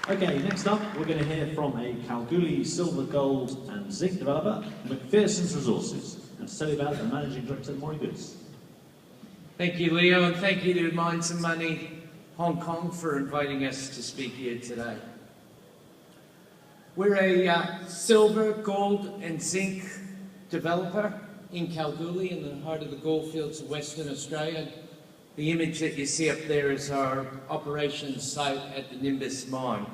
Okay, next up, we're going to hear from a Kalgoorlie silver, gold and zinc developer, Macphersons Resources, and to tell you about the Managing Director, Morrie Goodz. Thank you, Leo, and thank you to Mines and Money Hong Kong for inviting us to speak here today. We're a silver, gold and zinc developer in Kalgoorlie, in the heart of the goldfields of Western Australia. The image that you see up there is our operations site at the Nimbus mine.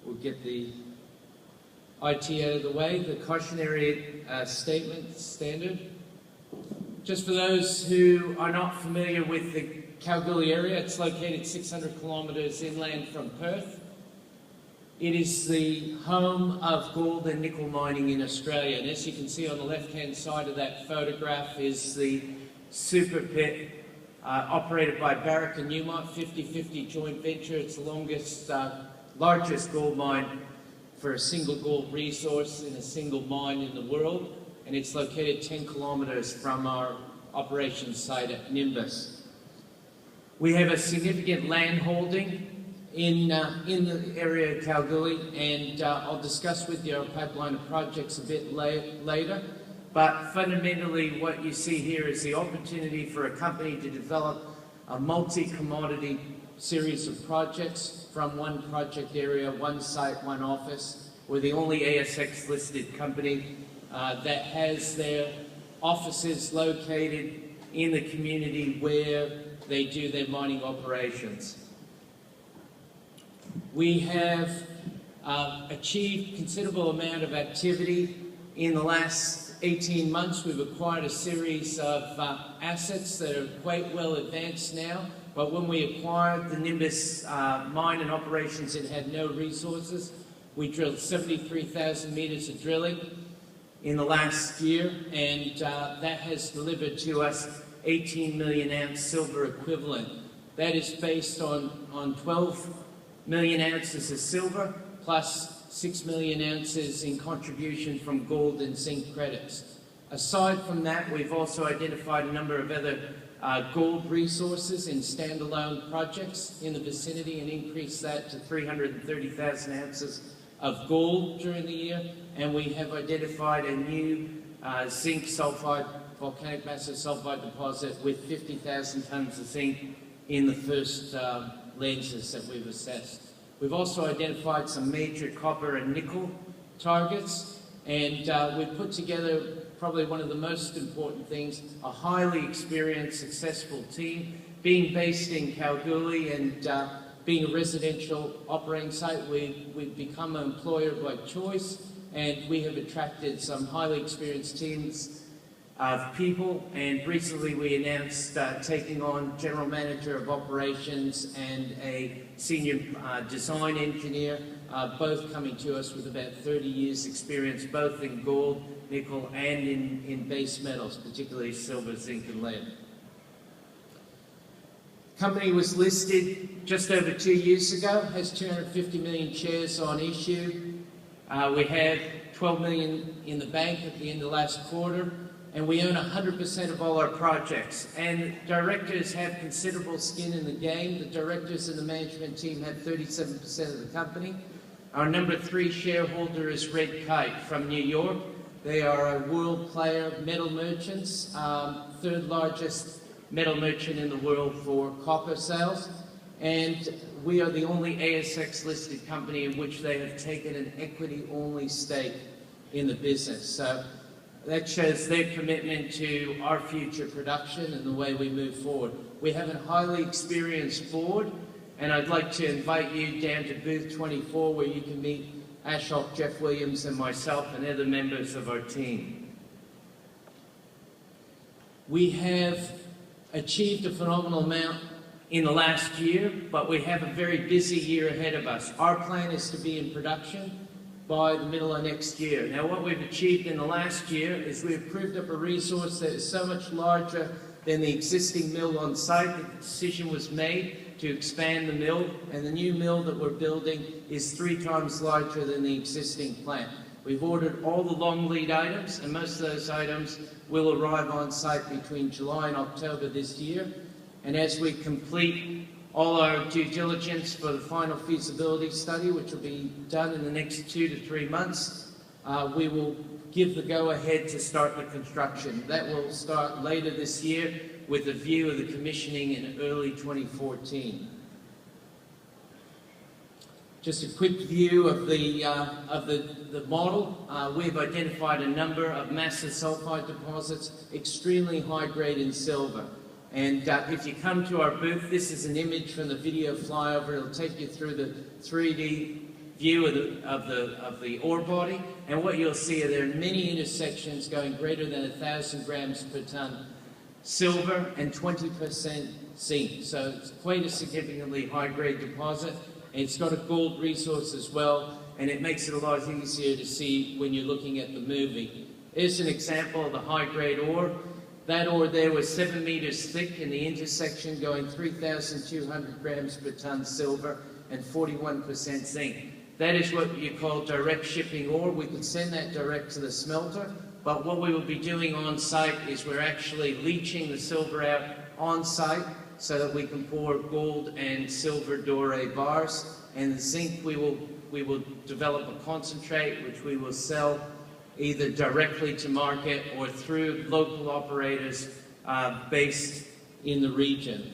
We'll get the IT out of the way, the cautionary statement standard. Just for those who are not familiar with the Kalgoorlie area, it's located 600 kilometres inland from Perth. It is the home of gold and nickel mining in Australia, and as you can see on the left-hand side of that photograph is the super pit operated by Barrick and Newmont, 50-50 joint venture. It's the largest gold mine for a single gold resource in a single mine in the world, and it's located 10 kilometres from our operations site at Nimbus. We have a significant land holding in the area of Kalgoorlie, and I'll discuss with you our pipeline of projects a bit later. But fundamentally, what you see here is the opportunity for a company to develop a multi-commodity series of projects from one project area, one site, one office. We're the only ASX-listed company that has their offices located in the community where they do their mining operations. We have achieved considerable amount of activity in the last 18 months. We've acquired a series of assets that are quite well advanced now, but when we acquired the Nimbus mine and operations, it had no resources. We drilled 73,000 metres of drilling in the last year, and that has delivered to us 18 million ounce silver equivalent. That is based on 12 million ounces of silver plus 6 million ounces in contribution from gold and zinc credits. Aside from that, we've also identified a number of other gold resources in standalone projects in the vicinity and increased that to 330,000 ounces of gold during the year. And we have identified a new zinc sulfide, volcanic massive sulfide deposit with 50,000 tonnes of zinc in the first lenses that we've assessed. We've also identified some major copper and nickel targets, and we've put together probably one of the most important things, a highly experienced, successful team. Being based in Kalgoorlie and being a residential operating site, we've become an employer by choice, and we have attracted some highly experienced teams of people, and recently we announced taking on General Manager of Operations and a Senior Design Engineer, both coming to us with about 30 years experience, both in gold, nickel and in base metals, particularly silver, zinc and lead. The company was listed just over 2 years ago, has 250 million shares on issue. We had 12 million in the bank at the end of last quarter, and we own 100% of all our projects. And directors have considerable skin in the game. The directors and the management team have 37% of the company. Our number 3 shareholder is Red Kite from New York. They are a world player, metal merchants, third largest metal merchant in the world for copper sales. And we are the only ASX listed company in which they have taken an equity-only stake in the business. So that shows their commitment to our future production and the way we move forward. We have a highly experienced board, and I'd like to invite you down to booth 24 where you can meet Ashok, Jeff Williams and myself and other members of our team. We have achieved a phenomenal amount in the last year, but we have a very busy year ahead of us. Our plan is to be in production by the middle of next year. Now, what we've achieved in the last year is we've proved up a resource that is so much larger than the existing mill on site that the decision was made to expand the mill, and the new mill that we're building is 3 times larger than the existing plant. We've ordered all the long lead items, and most of those items will arrive on site between July and October this year. And as we complete all our due diligence for the final feasibility study, which will be done in the next 2 to 3 months. We will give the go-ahead to start the construction. That will start later this year with a view of the commissioning in early 2014. Just a quick view of the model. We've identified a number of massive sulfide deposits, extremely high grade in silver. And if you come to our booth, this is an image from the video flyover. It'll take you through the 3D view of the ore body. And what you'll see are there are many intersections going greater than 1,000 grams per ton silver and 20% zinc. So it's quite a significantly high grade deposit. It's got a gold resource as well, and it makes it a lot easier to see when you're looking at the movie. Here's an example of the high-grade ore. That ore there was 7 meters thick in the intersection, going 3,200 grams per ton silver and 41% zinc. That is what you call direct shipping ore. We can send that direct to the smelter, but what we will be doing on site is we're actually leaching the silver out on site, so that we can pour gold and silver doré bars. And the zinc, we will develop a concentrate which we will sell either directly to market or through local operators based in the region.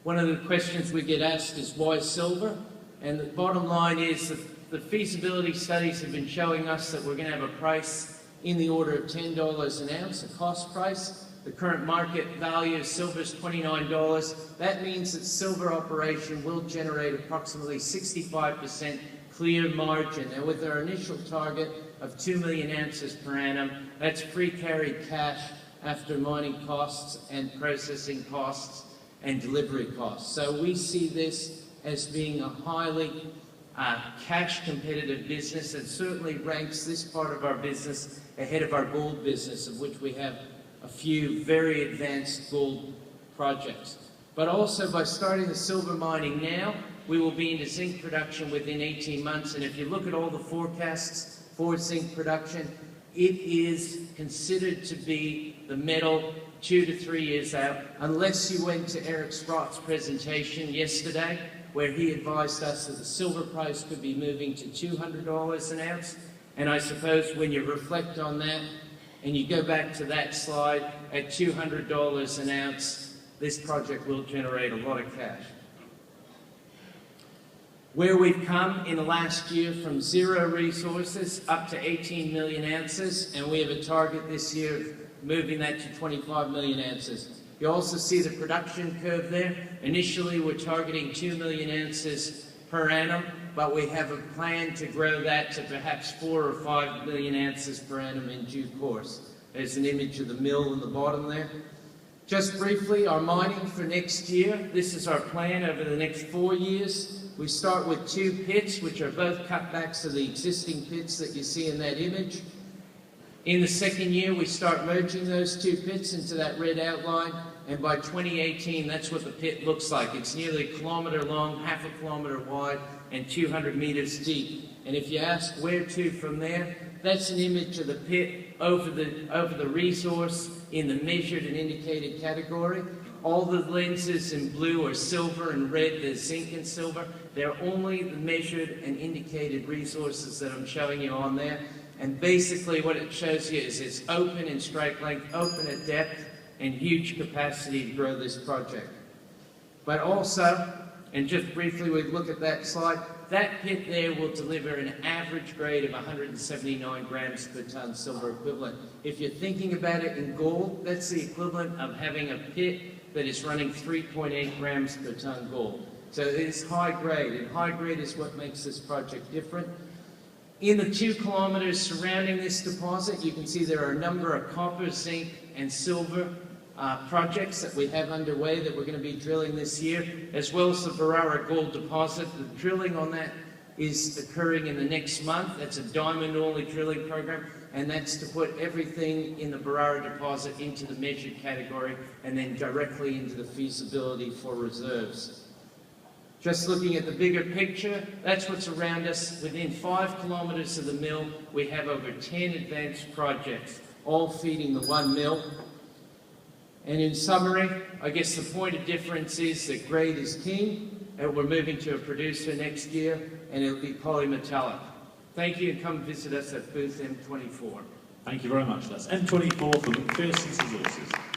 One of the questions we get asked is why silver? And the bottom line is that the feasibility studies have been showing us that we're going to have a price in the order of $10 an ounce, a cost price. The current market value of silver is $29. That means that silver operation will generate approximately 65% clear margin. And with our initial target of 2 million ounces per annum, that's free carried cash after mining costs and processing costs and delivery costs. So we see this as being a highly cash competitive business, and certainly ranks this part of our business ahead of our gold business, of which we have a few very advanced gold projects. But also by starting the silver mining now, we will be into zinc production within 18 months. And if you look at all the forecasts for zinc production, it is considered to be the metal 2 to 3 years out, unless you went to Eric Sprott's presentation yesterday, where he advised us that the silver price could be moving to $200 an ounce. And I suppose when you reflect on that, and you go back to that slide, at $200 an ounce, this project will generate a lot of cash. Where we've come in the last year from 0 resources up to 18 million ounces, and we have a target this year of moving that to 25 million ounces. You also see the production curve there. Initially, we're targeting 2 million ounces per annum, but we have a plan to grow that to perhaps 4 or 5 million ounces per annum in due course. There's an image of the mill in the bottom there. Just briefly, our mining for next year. This is our plan over the next 4 years. We start with 2 pits, which are both cutbacks of the existing pits that you see in that image. In the second year, we start merging those 2 pits into that red outline, and by 2018, that's what the pit looks like. It's nearly a kilometre long, half a kilometre wide, and 200 meters deep. And if you ask where to from there, that's an image of the pit over the resource in the measured and indicated category. All the lenses in blue are silver, and red there's zinc and silver. They're only the measured and indicated resources that I'm showing you on there. And basically what it shows you is it's open in strike length, open at depth, and huge capacity to grow this project. But also, and just briefly we look at that slide, that pit there will deliver an average grade of 179 grams per ton silver equivalent. If you're thinking about it in gold, that's the equivalent of having a pit that is running 3.8 grams per ton gold. So it is high grade, and high grade is what makes this project different. In the 2 kilometers surrounding this deposit, you can see there are a number of copper, zinc, and silver projects that we have underway that we're going to be drilling this year, as well as the Barara gold deposit. The drilling on that is occurring in the next month. That's a diamond-only drilling program, and that's to put everything in the Barara deposit into the measured category and then directly into the feasibility for reserves. Just looking at the bigger picture, that's what's around us. Within 5 kilometers of the mill, we have over 10 advanced projects, all feeding the one mill. And in summary, I guess the point of difference is that grade is king, and we're moving to a producer next year, and it'll be polymetallic. Thank you, and come visit us at booth M24. Thank you very much. That's M24 for Macphersons Resources.